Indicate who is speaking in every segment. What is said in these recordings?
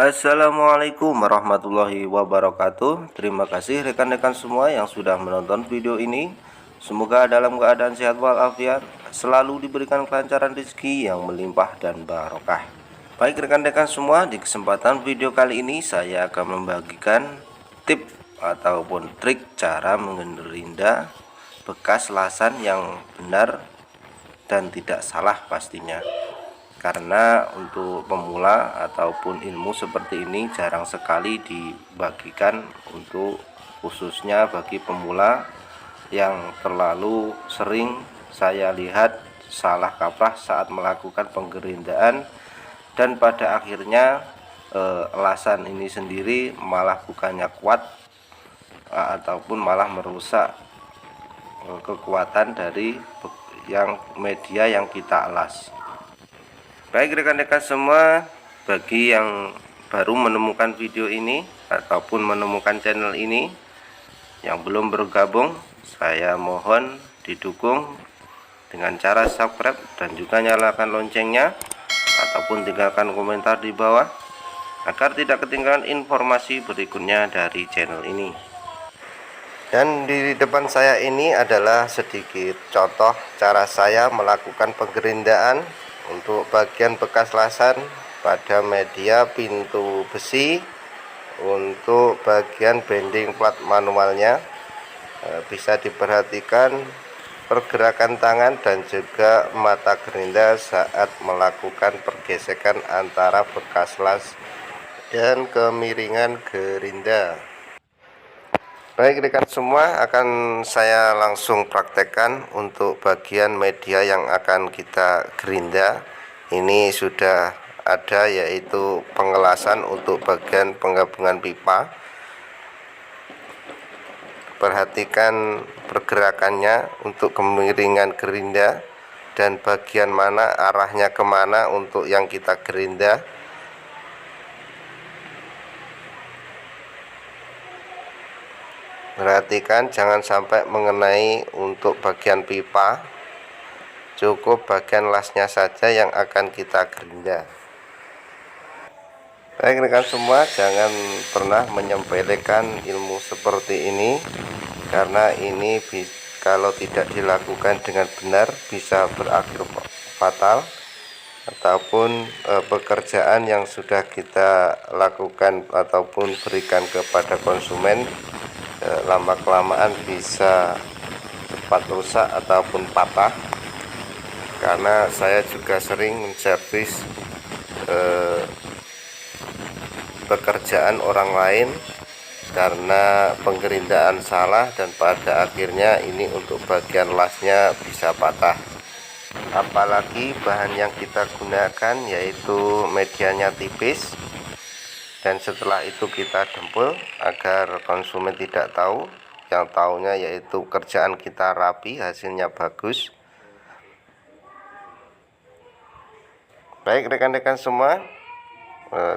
Speaker 1: Assalamualaikum warahmatullahi wabarakatuh. Terima kasih rekan-rekan semua yang sudah menonton video ini. Semoga dalam keadaan sehat walafiat, selalu diberikan kelancaran rezeki yang melimpah dan barokah. Baik rekan-rekan semua, di kesempatan video kali ini saya akan membagikan tip ataupun trik cara mengerinda bekas lasan yang benar dan tidak salah pastinya. Karena untuk pemula ataupun ilmu seperti ini jarang sekali dibagikan, untuk khususnya bagi pemula yang terlalu sering saya lihat salah kaprah saat melakukan penggerindaan, dan pada akhirnya lasan ini sendiri malah bukannya kuat ataupun malah merusak kekuatan dari yang media yang kita alas. Baik rekan-rekan semua, bagi yang baru menemukan video ini ataupun menemukan channel ini, yang belum bergabung, saya mohon didukung dengan cara subscribe dan juga nyalakan loncengnya, ataupun tinggalkan komentar di bawah agar tidak ketinggalan informasi berikutnya dari channel ini. Dan di depan saya ini adalah sedikit contoh cara saya melakukan penggerindaan untuk bagian bekas lasan pada media pintu besi. Untuk bagian bending plat manualnya, bisa diperhatikan pergerakan tangan dan juga mata gerinda saat melakukan pergesekan antara bekas las dan kemiringan gerinda. Baik rekan semua, akan saya langsung praktekkan untuk bagian media yang akan kita gerinda. Ini sudah ada, yaitu pengelasan untuk bagian penggabungan pipa. Perhatikan pergerakannya untuk kemiringan gerinda dan bagian mana arahnya kemana untuk yang kita gerinda. Perhatikan jangan sampai mengenai untuk bagian pipa, cukup bagian lasnya saja yang akan kita gerinda. Baik rekan semua, jangan pernah menyepelekan ilmu seperti ini, karena ini kalau tidak dilakukan dengan benar bisa berakhir fatal, ataupun pekerjaan yang sudah kita lakukan ataupun berikan kepada konsumen lama kelamaan bisa cepat rusak ataupun patah. Karena saya juga sering menservis pekerjaan orang lain karena penggerindaan salah, dan pada akhirnya ini untuk bagian lasnya bisa patah. Apalagi bahan yang kita gunakan yaitu medianya tipis, dan setelah itu kita dempul agar konsumen tidak tahu. Yang tahunya yaitu kerjaan kita rapi, hasilnya bagus. Baik rekan-rekan semua,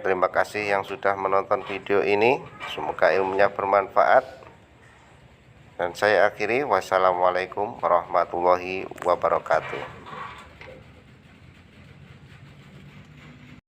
Speaker 1: terima kasih yang sudah menonton video ini. Semoga ilmunya bermanfaat, dan saya akhiri. Wassalamualaikum warahmatullahi wabarakatuh.